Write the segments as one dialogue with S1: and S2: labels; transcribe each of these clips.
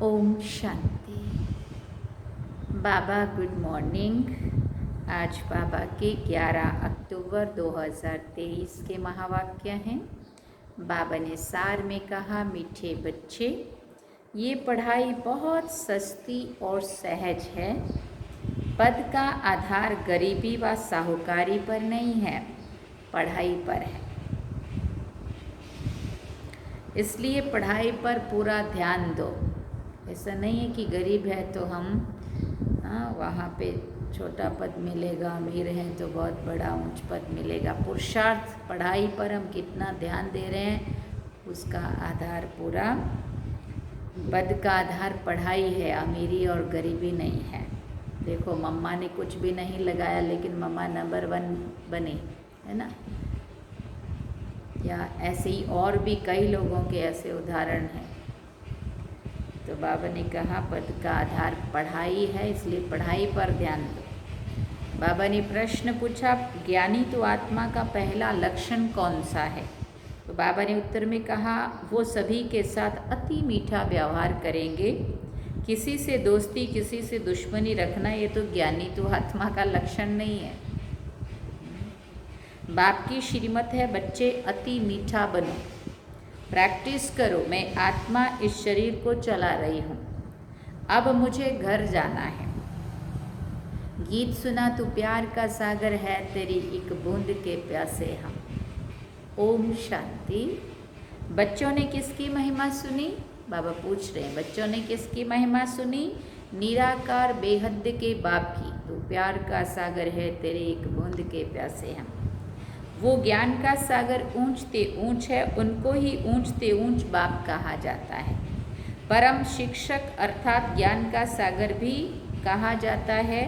S1: ओम शांति। बाबा good morning. आज बाबा के 11 अक्टूबर 2023 के महावाक्य हैं। बाबा ने सार में कहा, मीठे बच्चे, ये पढ़ाई बहुत सस्ती और सहज है। पद का आधार गरीबी व साहूकारी पर नहीं है, पढ़ाई पर है। इसलिए पढ़ाई पर पूरा ध्यान दो। ऐसा नहीं है कि गरीब है तो हम वहाँ पे छोटा पद मिलेगा, अमीर हैं तो बहुत बड़ा ऊंच पद मिलेगा। पुरुषार्थ पढ़ाई पर हम कितना ध्यान दे रहे हैं, उसका आधार पूरा पद का आधार पढ़ाई है, अमीरी और गरीबी नहीं है। देखो, मम्मा ने कुछ भी नहीं लगाया लेकिन मम्मा नंबर 1 बनी, है ना। या ऐसे ही और भी कई लोगों के ऐसे उदाहरण हैं। तो बाबा ने कहा पद का आधार पढ़ाई है, इसलिए पढ़ाई पर ध्यान दो। बाबा ने प्रश्न पूछा, ज्ञानी तो आत्मा का पहला लक्षण कौन सा है? तो बाबा ने उत्तर में कहा, वो सभी के साथ अति मीठा व्यवहार करेंगे। किसी से दोस्ती, किसी से दुश्मनी रखना, ये तो ज्ञानी तो आत्मा का लक्षण नहीं है। बाप की श्रीमत है, बच्चे अति मीठा बनो, प्रैक्टिस करो। मैं आत्मा इस शरीर को चला रही हूँ, अब मुझे घर जाना है। गीत सुना तू प्यार का सागर है, तेरी एक बूंद के प्यासे हम। ओम शांति। बच्चों ने किसकी महिमा सुनी? बाबा पूछ रहे हैं, बच्चों ने किसकी महिमा सुनी? निराकार बेहद के बाप की। तू प्यार का सागर है, तेरे एक बूंद के प्यासे हम। वो ज्ञान का सागर ऊंचते ऊंच है, उनको ही ऊंचते ऊंच बाप कहा जाता है। परम शिक्षक अर्थात ज्ञान का सागर भी कहा जाता है।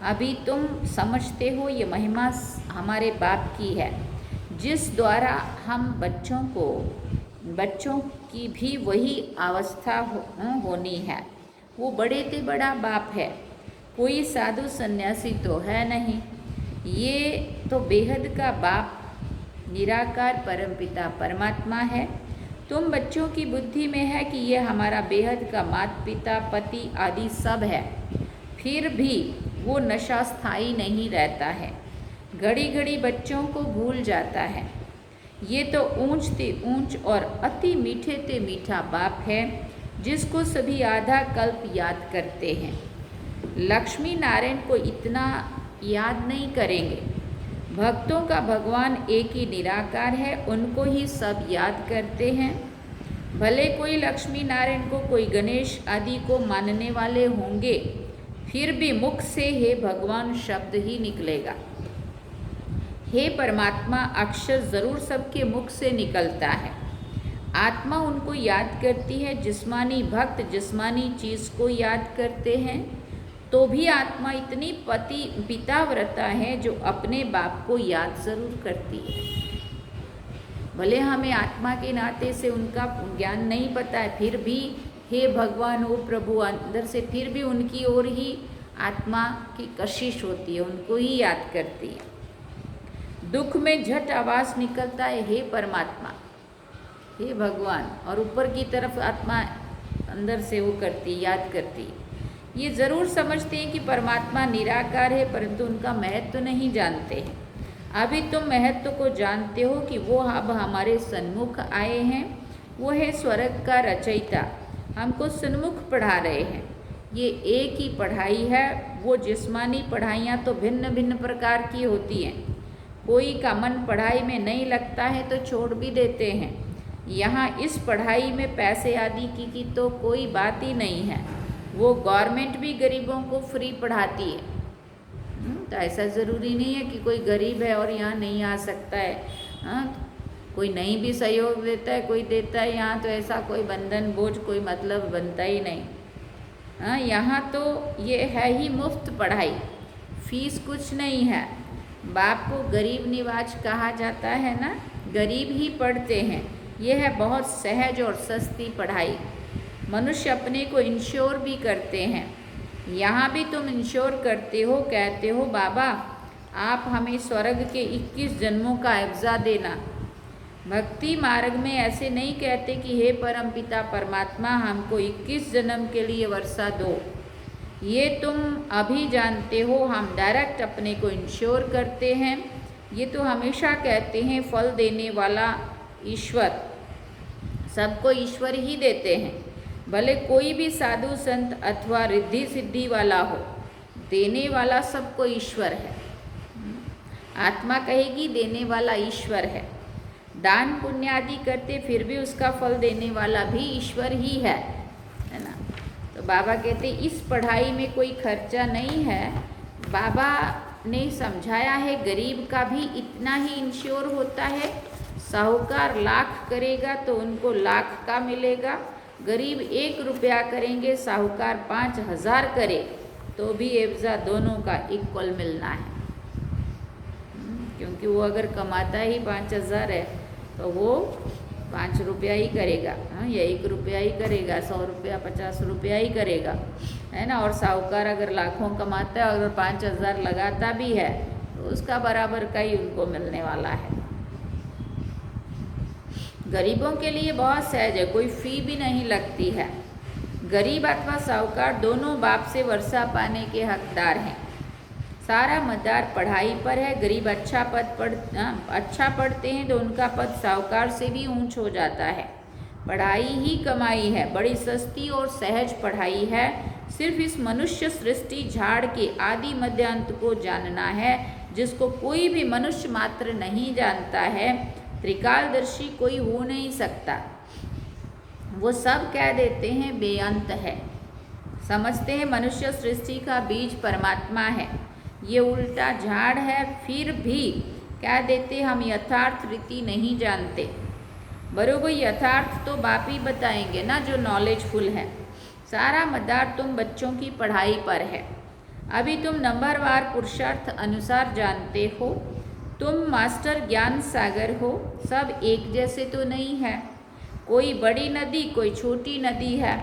S1: अभी तुम समझते हो ये महिमा हमारे बाप की है, जिस द्वारा हम बच्चों की भी वही अवस्था होनी है। वो बड़े से बड़ा बाप है, कोई साधु सन्यासी तो है नहीं। ये तो बेहद का बाप निराकार परमपिता परमात्मा है। तुम बच्चों की बुद्धि में है कि ये हमारा बेहद का माता पिता पति आदि सब है। फिर भी वो नशा स्थायी नहीं रहता है, घड़ी घड़ी बच्चों को भूल जाता है। ये तो ऊंच ते ऊंच और अति मीठे ते मीठा बाप है, जिसको सभी आधा कल्प याद करते हैं। लक्ष्मी नारायण को इतना याद नहीं करेंगे। भक्तों का भगवान एक ही निराकार है, उनको ही सब याद करते हैं। भले कोई लक्ष्मी नारायण को, कोई गणेश आदि को मानने वाले होंगे, फिर भी मुख से हे भगवान शब्द ही निकलेगा। हे परमात्मा अक्षर जरूर सबके मुख से निकलता है। आत्मा उनको याद करती है। जिस्मानी भक्त जिस्मानी चीज़ को याद करते हैं, तो भी आत्मा इतनी पिताव्रता है जो अपने बाप को याद जरूर करती है। भले हमें आत्मा के नाते से उनका ज्ञान नहीं पता है, फिर भी हे भगवान, ओ प्रभु, अंदर से फिर भी उनकी ओर ही आत्मा की कशिश होती है, उनको ही याद करती है। दुख में झट आवाज़ निकलता है, हे परमात्मा, हे भगवान, और ऊपर की तरफ आत्मा अंदर से वो करती, याद करती। ये ज़रूर समझते हैं कि परमात्मा निराकार है, परंतु उनका महत्व नहीं जानते हैं। अभी तुम महत्व को जानते हो कि वो अब हमारे सन्मुख आए हैं। वो है स्वर्ग का रचयिता, हमको सन्मुख पढ़ा रहे हैं। ये एक ही पढ़ाई है। वो जिस्मानी पढ़ाइयाँ तो भिन्न भिन्न प्रकार की होती हैं। कोई का मन पढ़ाई में नहीं लगता है तो छोड़ भी देते हैं। यहाँ इस पढ़ाई में पैसे आदि की तो कोई बात ही नहीं है। वो गवर्नमेंट भी गरीबों को फ्री पढ़ाती है। तो ऐसा ज़रूरी नहीं है कि कोई गरीब है और यहाँ नहीं आ सकता है। कोई नहीं भी सहयोग देता है, कोई देता है यहाँ, तो ऐसा कोई बंधन बोझ कोई मतलब बनता ही नहीं। यहाँ तो ये है ही मुफ्त पढ़ाई, फीस कुछ नहीं है। बाप को गरीब निवाज कहा जाता है ना, गरीब ही पढ़ते हैं। ये है बहुत सहज और सस्ती पढ़ाई। मनुष्य अपने को इंश्योर भी करते हैं। यहाँ भी तुम इंश्योर करते हो, कहते हो बाबा आप हमें स्वर्ग के 21 जन्मों का एवजा देना। भक्ति मार्ग में ऐसे नहीं कहते कि हे परमपिता परमात्मा हमको 21 जन्म के लिए वर्षा दो, ये तुम अभी जानते हो, हम डायरेक्ट अपने को इंश्योर करते हैं। ये तो हमेशा कहते हैं फल देने वाला ईश्वर, सबको ईश्वर ही देते हैं, भले कोई भी साधु संत अथवा रिद्धि सिद्धि वाला हो, देने वाला सबको ईश्वर है। आत्मा कहेगी देने वाला ईश्वर है। दान पुण्य आदि करते फिर भी उसका फल देने वाला भी ईश्वर ही है ना। तो बाबा कहते इस पढ़ाई में कोई खर्चा नहीं है। बाबा ने समझाया है गरीब का भी इतना ही इंश्योर होता है। साहूकार लाख करेगा तो उनको लाख का मिलेगा, गरीब 1 रुपया करेंगे, साहूकार 5000 करे तो भी एवजा दोनों का इक्वल मिलना है। क्योंकि वो अगर कमाता ही 5000 है तो वो 5 रुपया ही करेगा, या 1 रुपया ही करेगा, 100 रुपया 50 रुपया ही करेगा, है ना। और साहूकार अगर लाखों कमाता है और अगर 5000 लगाता भी है तो उसका बराबर का ही उनको मिलने वाला है। गरीबों के लिए बहुत सहज है, कोई फी भी नहीं लगती है। गरीब अथवा साहूकार दोनों बाप से वर्षा पाने के हकदार हैं। सारा मदार पढ़ाई पर है। गरीब अच्छा पढ़ते हैं तो उनका पद साहूकार से भी ऊंच हो जाता है। पढ़ाई ही कमाई है, बड़ी सस्ती और सहज पढ़ाई है। सिर्फ इस मनुष्य सृष्टि झाड़ के आदि मध्य अंत को जानना है, जिसको कोई भी मनुष्य मात्र नहीं जानता है। त्रिकालदर्शी कोई हो नहीं सकता। वो सब कह देते हैं बेअंत है, समझते हैं मनुष्य सृष्टि का बीज परमात्मा है, ये उल्टा झाड़ है, फिर भी कह देते हम यथार्थ रीति नहीं जानते। बरोबर यथार्थ तो बाप ही बताएंगे ना, जो नॉलेजफुल है। सारा मदार तुम बच्चों की पढ़ाई पर है। अभी तुम नंबरवार पुरुषार्थ अनुसार जानते हो। तुम मास्टर ज्ञान सागर हो। सब एक जैसे तो नहीं है, कोई बड़ी नदी कोई छोटी नदी है।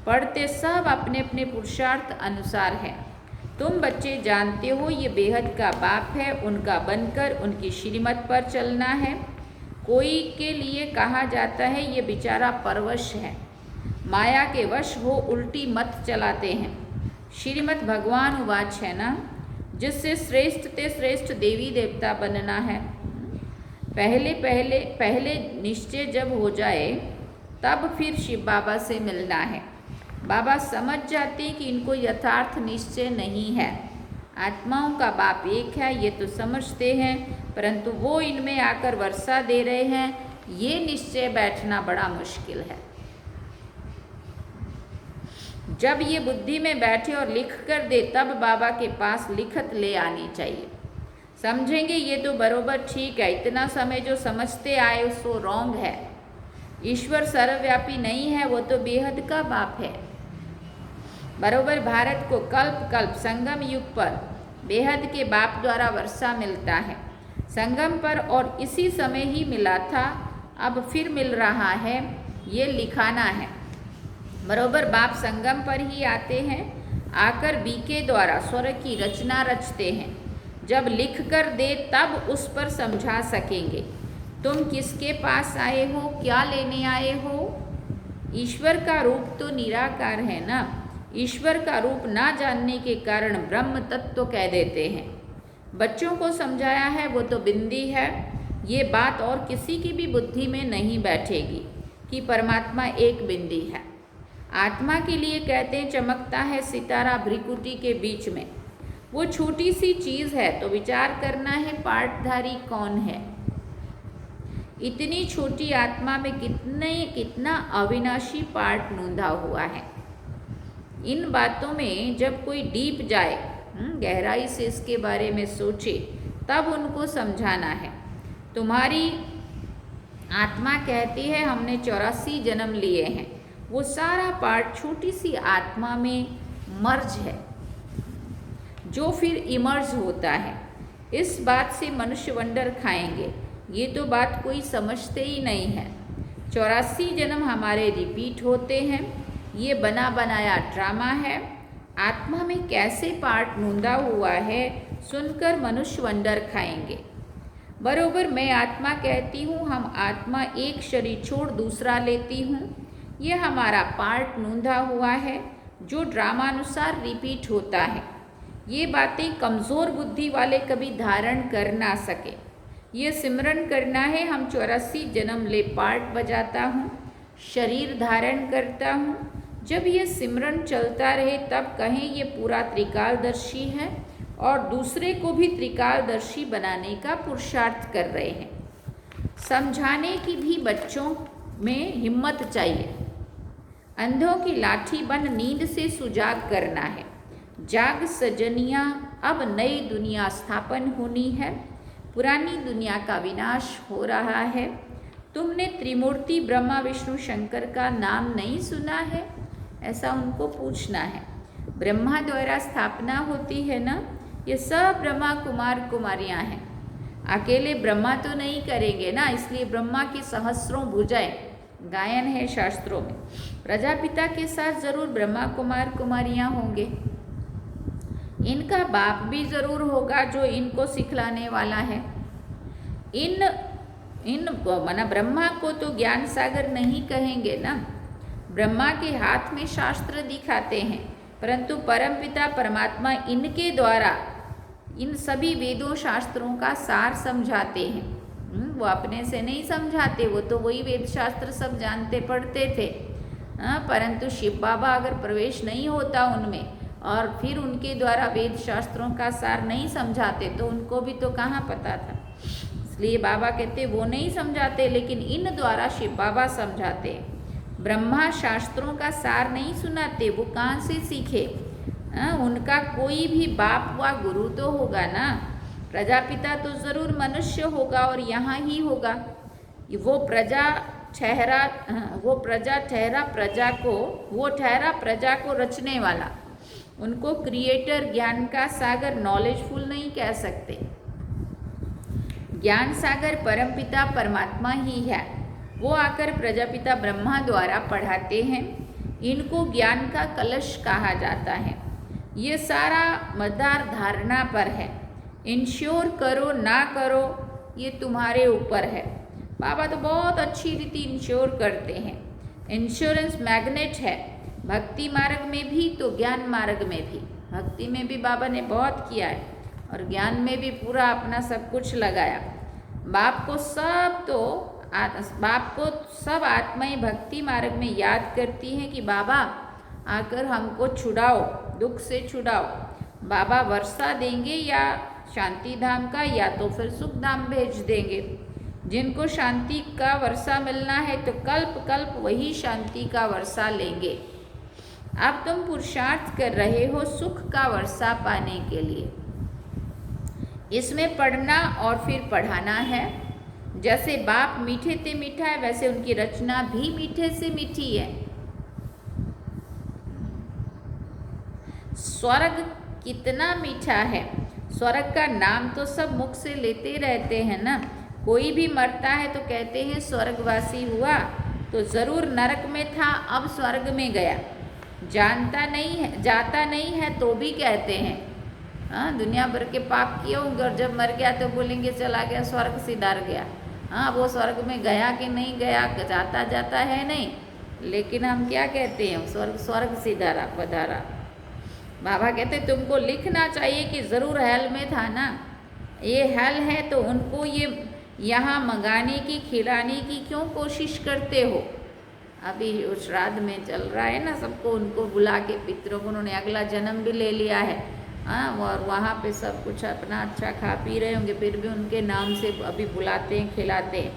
S1: पढ़ते सब अपने अपने पुरुषार्थ अनुसार है। तुम बच्चे जानते हो ये बेहद का बाप है, उनका बनकर उनकी श्रीमत पर चलना है। कोई के लिए कहा जाता है ये बेचारा परवश है, माया के वश हो उल्टी मत चलाते हैं। श्रीमत भगवान उवाच है ना, जिससे श्रेष्ठ ते श्रेष्ठ देवी देवता बनना है। पहले निश्चय जब हो जाए तब फिर शिव बाबा से मिलना है। बाबा समझ जाते हैं कि इनको यथार्थ निश्चय नहीं है। आत्माओं का बाप एक है ये तो समझते हैं, परंतु वो इनमें आकर वर्षा दे रहे हैं, ये निश्चय बैठना बड़ा मुश्किल है। जब ये बुद्धि में बैठे और लिख कर दे तब बाबा के पास लिखत ले आनी चाहिए। समझेंगे ये तो बरोबर ठीक है, इतना समय जो समझते आए उसको रॉन्ग है। ईश्वर सर्वव्यापी नहीं है, वो तो बेहद का बाप है। बरोबर भारत को कल्प कल्प संगम युग पर बेहद के बाप द्वारा वर्षा मिलता है। संगम पर और इसी समय ही मिला था, अब फिर मिल रहा है, ये लिखाना है। बरोबर बाप संगम पर ही आते हैं, आकर बीके द्वारा स्वर्ग की रचना रचते हैं। जब लिख कर दे तब उस पर समझा सकेंगे। तुम किसके पास आए हो, क्या लेने आए हो? ईश्वर का रूप तो निराकार है ना। ईश्वर का रूप ना जानने के कारण ब्रह्म तत्व कह देते हैं। बच्चों को समझाया है वो तो बिंदी है। ये बात और किसी की भी बुद्धि में नहीं बैठेगी कि परमात्मा एक बिंदी है। आत्मा के लिए कहते हैं चमकता है सितारा भ्रिकुटी के बीच में। वो छोटी सी चीज़ है तो विचार करना है पार्टधारी कौन है। इतनी छोटी आत्मा में कितना अविनाशी पार्ट नूंधा हुआ है। इन बातों में जब कोई डीप जाए, गहराई से इसके बारे में सोचे, तब उनको समझाना है। तुम्हारी आत्मा कहती है हमने 84 जन्म लिए हैं। वो सारा पार्ट छोटी सी आत्मा में मर्ज है, जो फिर इमर्ज होता है। इस बात से मनुष्य वंडर खाएंगे। ये तो बात कोई समझते ही नहीं है। 84 जन्म हमारे रिपीट होते हैं। ये बना बनाया ड्रामा है। आत्मा में कैसे पार्ट नूंदा हुआ है, सुनकर मनुष्य वंडर खाएंगे। बरोबर मैं आत्मा कहती हूँ, हम आत्मा एक शरीर छोड़ दूसरा लेती हूँ। ये हमारा पार्ट नूंधा हुआ है जो ड्रामानुसार रिपीट होता है। ये बातें कमज़ोर बुद्धि वाले कभी धारण कर ना सके। ये सिमरन करना है, हम 84 जन्म ले पार्ट बजाता हूँ, शरीर धारण करता हूँ। जब ये सिमरन चलता रहे तब कहें ये पूरा त्रिकालदर्शी है और दूसरे को भी त्रिकालदर्शी बनाने का पुरुषार्थ कर रहे हैं। समझाने की भी बच्चों में हिम्मत चाहिए। अंधों की लाठी बन नींद से सुजाग करना है। जाग सजनिया, अब नई दुनिया स्थापन होनी है, पुरानी दुनिया का विनाश हो रहा है। तुमने त्रिमूर्ति ब्रह्मा विष्णु शंकर का नाम नहीं सुना है? ऐसा उनको पूछना है। ब्रह्मा द्वारा स्थापना होती है ना, ये सब ब्रह्मा कुमार कुमारियाँ हैं। अकेले ब्रह्मा तो नहीं करेंगे ना, इसलिए ब्रह्मा की सहस्रों भुजाएं गायन है शास्त्रों में। प्रजापिता के साथ जरूर ब्रह्मा कुमार कुमारियाँ होंगे। इनका बाप भी जरूर होगा जो इनको सिखलाने वाला है। इन माना ब्रह्मा को तो ज्ञान सागर नहीं कहेंगे ना। ब्रह्मा के हाथ में शास्त्र दिखाते हैं, परंतु परमपिता परमात्मा इनके द्वारा इन सभी वेदों शास्त्रों का सार समझाते हैं। वो अपने से नहीं समझाते, वो तो वही वेद शास्त्र सब जानते पढ़ते थे। परंतु शिव बाबा अगर प्रवेश नहीं होता उनमें और फिर उनके द्वारा वेद शास्त्रों का सार नहीं समझाते तो उनको भी तो कहाँ पता था। इसलिए बाबा कहते वो नहीं समझाते, लेकिन इन द्वारा शिव बाबा समझाते। ब्रह्मा शास्त्रों का सार नहीं सुनाते, वो कहाँ से सीखे? उनका कोई भी बाप व गुरु तो होगा ना। प्रजापिता तो जरूर मनुष्य होगा और यहाँ ही होगा। वो प्रजा ठहरा प्रजा को रचने वाला। उनको क्रिएटर, ज्ञान का सागर, नॉलेजफुल नहीं कह सकते। ज्ञान सागर परमपिता परमात्मा ही है। वो आकर प्रजापिता ब्रह्मा द्वारा पढ़ाते हैं। इनको ज्ञान का कलश कहा जाता है। ये सारा मदार धारणा पर है। इंश्योर करो ना करो ये तुम्हारे ऊपर है। बाबा तो बहुत अच्छी रीति इंश्योर करते हैं। इंश्योरेंस मैग्नेट है, भक्ति मार्ग में भी तो ज्ञान मार्ग में भी। भक्ति में भी बाबा ने बहुत किया है और ज्ञान में भी पूरा अपना सब कुछ लगाया। बाप को सब आत्माएं भक्ति मार्ग में याद करती हैं कि बाबा आकर हमको छुड़ाओ, दुख से छुड़ाओ। बाबा वर्षा देंगे या शांति धाम का या तो फिर सुख धाम भेज देंगे। जिनको शांति का वर्षा मिलना है तो कल्प कल्प वही शांति का वर्षा लेंगे। अब तुम पुरुषार्थ कर रहे हो सुख का वर्षा पाने के लिए। इसमें पढ़ना और फिर पढ़ाना है। जैसे बाप मीठे से मीठा है वैसे उनकी रचना भी मीठे से मीठी है। स्वर्ग कितना मीठा है। स्वर्ग का नाम तो सब मुख से लेते रहते हैं ना। कोई भी मरता है तो कहते हैं स्वर्गवासी हुआ, तो जरूर नरक में था अब स्वर्ग में गया। जाता नहीं है तो भी कहते हैं। दुनिया भर के पाप किए होंगे और जब मर गया तो बोलेंगे चला गया स्वर्ग सिधार गया। वो स्वर्ग में गया कि नहीं गया, जाता है नहीं, लेकिन हम क्या कहते हैं स्वर्ग सिधारा पधारा। बाबा कहते तुमको लिखना चाहिए कि ज़रूर हेल में था ना। ये हेल है तो उनको ये यहाँ मंगाने की, खिलाने की क्यों कोशिश करते हो? अभी श्राद्ध में चल रहा है ना, सबको उनको बुला के पितरों को उन्होंने अगला जन्म भी ले लिया है। और वहाँ पे सब कुछ अपना अच्छा खा पी रहे होंगे, फिर भी उनके नाम से अभी बुलाते हैं, खिलाते हैं।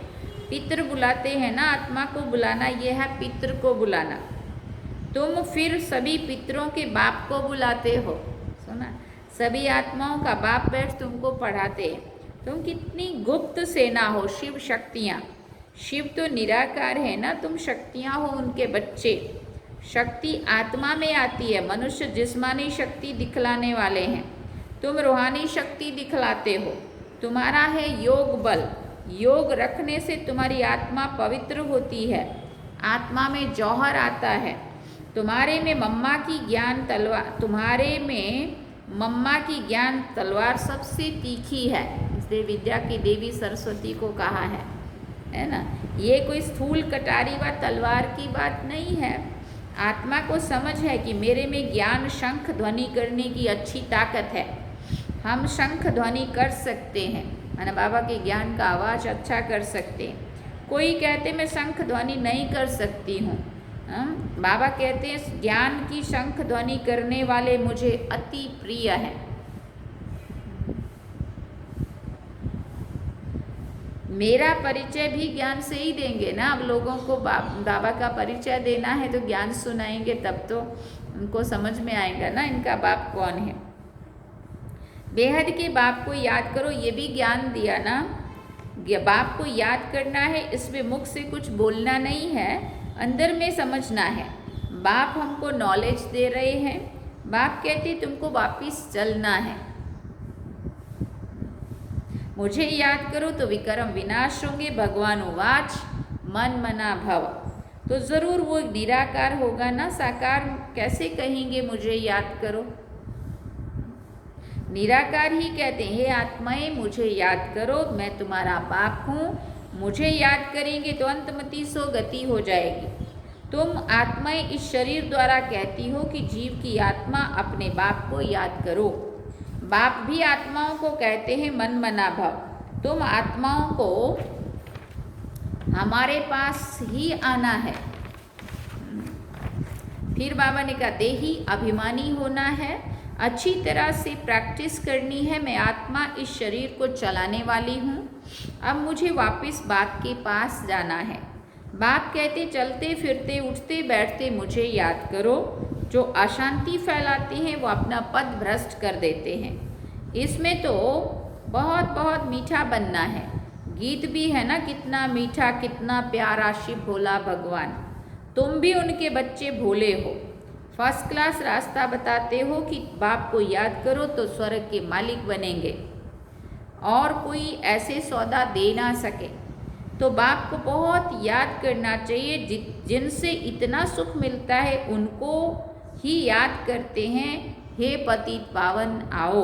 S1: पितृ बुलाते हैं ना, आत्मा को बुलाना ये है पितृ को बुलाना। तुम फिर सभी पितरों के बाप को बुलाते हो। सुना, सभी आत्माओं का बाप बैठ तुमको पढ़ाते हैं। तुम कितनी गुप्त सेना हो, शिव शक्तियाँ। शिव तो निराकार है ना, तुम शक्तियाँ हो उनके बच्चे। शक्ति आत्मा में आती है, मनुष्य जिस्मानी शक्ति दिखलाने वाले हैं, तुम रूहानी शक्ति दिखलाते हो। तुम्हारा है योग बल। योग रखने से तुम्हारी आत्मा पवित्र होती है, आत्मा में जौहर आता है। तुम्हारे में मम्मा की ज्ञान तलवार सबसे तीखी है, उसने विद्या की देवी सरस्वती को कहा है ना। ये कोई स्थूल कटारी व तलवार की बात नहीं है। आत्मा को समझ है कि मेरे में ज्ञान शंख ध्वनि करने की अच्छी ताकत है। हम शंख ध्वनि कर सकते हैं, है बाबा के ज्ञान का आवाज़ अच्छा कर सकते हैं। कोई कहते मैं शंख ध्वनि नहीं कर सकती हूँ। बाबा कहते हैं ज्ञान की शंख ध्वनि करने वाले मुझे अति प्रिय हैं। मेरा परिचय भी ज्ञान से ही देंगे ना। अब लोगों को बाबा का परिचय देना है तो ज्ञान सुनाएंगे, तब तो उनको समझ में आएगा ना इनका बाप कौन है। बेहद के बाप को याद करो, ये भी ज्ञान दिया ना। बाप को याद करना है, इसमें मुख से कुछ बोलना नहीं है, अंदर में समझना है। बाप हमको नॉलेज दे रहे हैं। बाप कहते तुमको वापिस चलना है। मुझे याद करो तो विक्रम विनाश होंगे। भगवान उवाच मन मना भव, तो ज़रूर वो निराकार होगा ना। साकार कैसे कहेंगे मुझे याद करो? निराकार ही कहते हैं हे आत्माएं मुझे याद करो, मैं तुम्हारा बाप हूँ। मुझे याद करेंगे तो अंतमति सो गति हो जाएगी। तुम आत्माएं इस शरीर द्वारा कहती हो कि जीव की आत्मा अपने बाप को याद करो। बाप भी आत्माओं को कहते हैं मन मना भव। तुम आत्माओं को हमारे पास ही आना है। फिर बाबा ने कहा देही अभिमानी होना है, अच्छी तरह से प्रैक्टिस करनी है। मैं आत्मा इस शरीर को चलाने वाली हूँ। अब मुझे वापस बाप के पास जाना है। बाप कहते चलते फिरते उठते बैठते मुझे याद करो। जो अशांति फैलाते हैं वो अपना पद भ्रष्ट कर देते हैं। इसमें तो बहुत बहुत मीठा बनना है। गीत भी है ना, कितना मीठा कितना प्यारा शिव भोला भगवान। तुम भी उनके बच्चे भोले हो। फर्स्ट क्लास रास्ता बताते हो कि बाप को याद करो तो स्वर्ग के मालिक बनेंगे और कोई ऐसे सौदा दे ना सके। तो बाप को बहुत याद करना चाहिए। जिनसे इतना सुख मिलता है उनको ही याद करते हैं। हे पतित पावन आओ।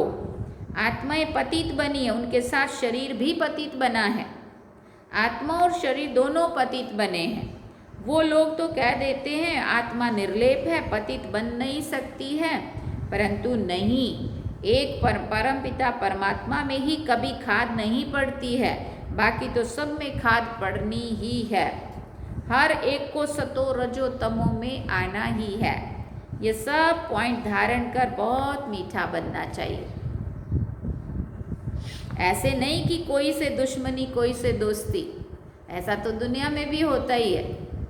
S1: आत्माएं पतित बनी है, उनके साथ शरीर भी पतित बना है। आत्मा और शरीर दोनों पतित बने हैं। वो लोग तो कह देते हैं आत्मा निर्लेप है, पतित बन नहीं सकती है, परंतु नहीं। एक परम पिता परमात्मा में ही कभी खाद नहीं पड़ती है, बाकी तो सब में खाद पड़नी ही है। हर एक को सतो रजो तमो में आना ही है। ये सब पॉइंट धारण कर बहुत मीठा बनना चाहिए। ऐसे नहीं कि कोई से दुश्मनी कोई से दोस्ती, ऐसा तो दुनिया में भी होता ही है।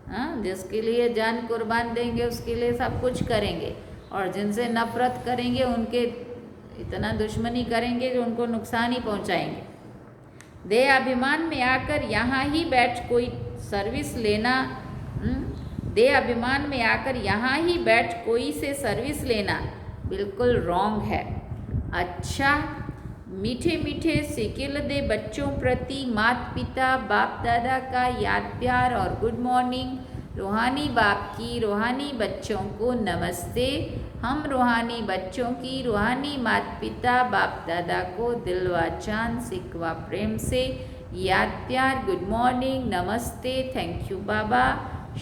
S1: हाँ, जिसके लिए जान कुर्बान देंगे उसके लिए सब कुछ करेंगे, और जिनसे नफरत करेंगे उनके इतना दुश्मनी करेंगे जो उनको नुकसान ही पहुंचाएंगे। देह अभिमान में आकर यहाँ ही बैठ कोई सर्विस लेना, देह अभिमान में आकर यहाँ ही बैठ कोई से सर्विस लेना बिल्कुल रॉन्ग है। अच्छा, मीठे मीठे सिकिल दे बच्चों प्रति माता पिता बाप दादा का याद प्यार और गुड मॉर्निंग। रूहानी बाप की रूहानी बच्चों को नमस्ते। हम रूहानी बच्चों की रूहानी माता पिता बाप दादा को दिल व जान सिकवा प्रेम से याद प्यार, गुड मॉर्निंग, नमस्ते, थैंक यू बाबा,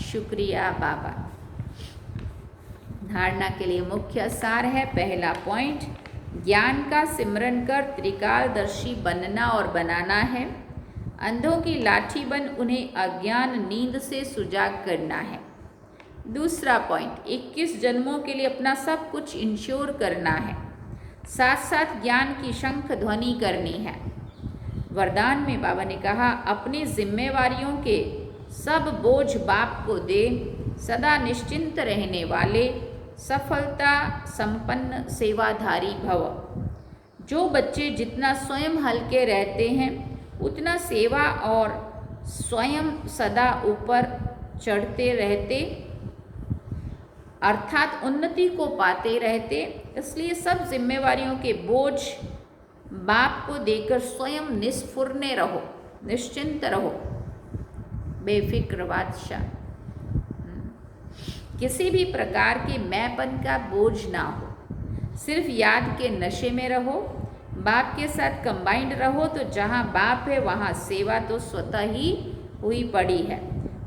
S1: शुक्रिया बाबा। धारणा के लिए मुख्य सार है। पहला पॉइंट, ज्ञान का सिमरन कर त्रिकालदर्शी बनना और बनाना है। अंधों की लाठी बन उन्हें अज्ञान नींद से सुजाग करना है। दूसरा पॉइंट, 21 जन्मों के लिए अपना सब कुछ इंश्योर करना है, साथ साथ ज्ञान की शंख ध्वनि करनी है। वरदान में बाबा ने कहा अपनी जिम्मेवारियों के सब बोझ बाप को दे, सदा निश्चिंत रहने वाले सफलता संपन्न सेवाधारी भव। जो बच्चे जितना स्वयं हल्के रहते हैं उतना सेवा और स्वयं सदा ऊपर चढ़ते रहते, अर्थात उन्नति को पाते रहते। इसलिए सब जिम्मेवारियों के बोझ बाप को देकर स्वयं निस्फुरने रहो, निश्चिंत रहो, बेफिक्र बादशाह। किसी भी प्रकार के मैंपन का बोझ ना हो, सिर्फ याद के नशे में रहो। बाप के साथ कंबाइंड रहो तो जहाँ बाप है वहाँ सेवा तो स्वतः ही हुई पड़ी है।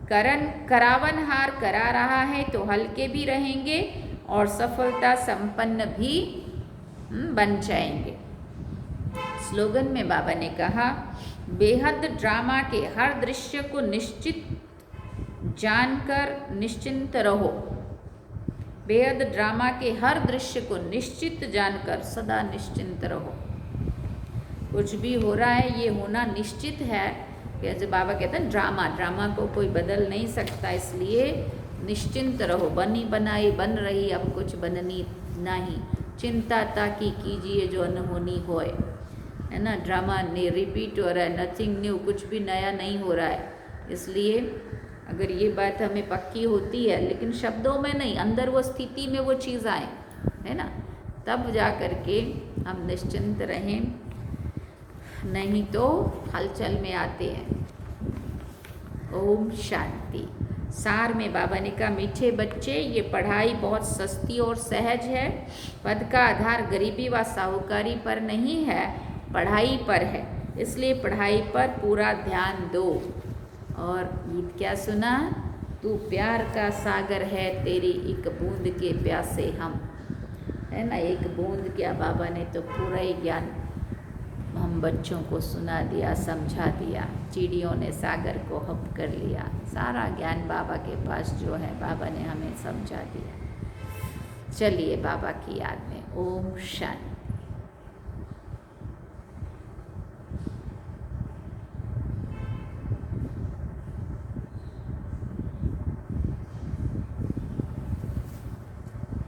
S1: करावनहार करा रहा है तो हल्के भी रहेंगे और सफलता संपन्न भी बन जाएंगे। स्लोगन में बाबा ने कहा, बेहद ड्रामा के हर दृश्य को निश्चित जानकर निश्चिंत रहो। बेहद ड्रामा के हर दृश्य को निश्चित जानकर सदा निश्चिंत रहो। कुछ भी हो रहा है ये होना निश्चित है। जैसे बाबा कहते हैं ड्रामा को कोई बदल नहीं सकता, इसलिए निश्चिंत रहो। बनी बनाई बन रही, अब कुछ बननी नहीं। चिंता ताकि कीजिए जो अनहोनी होए, है ना। ड्रामा ने रिपीट हो रहा है, नथिंग न्यू, कुछ भी नया नहीं हो रहा है। इसलिए अगर ये बात हमें पक्की होती है, लेकिन शब्दों में नहीं, अंदर वो स्थिति में वो चीज़ आए, है ना, तब जा कर के हम निश्चिंत रहें, नहीं तो हलचल में आते हैं। ओम शांति। सार में बाबा ने कहा, मीठे बच्चे, ये पढ़ाई बहुत सस्ती और सहज है। पद का आधार गरीबी व साहूकारी पर नहीं है, पढ़ाई पर है। इसलिए पढ़ाई पर पूरा ध्यान दो। और गीत क्या सुना, तू प्यार का सागर है, तेरी एक बूंद के प्यासे हम, है ना। एक बूंद क्या, बाबा ने तो पूरा ही ज्ञान हम बच्चों को सुना दिया, समझा दिया। चिड़ियों ने सागर को हप कर लिया। सारा ज्ञान बाबा के पास जो है, बाबा ने हमें समझा दिया। चलिए बाबा की याद में ओम शांति।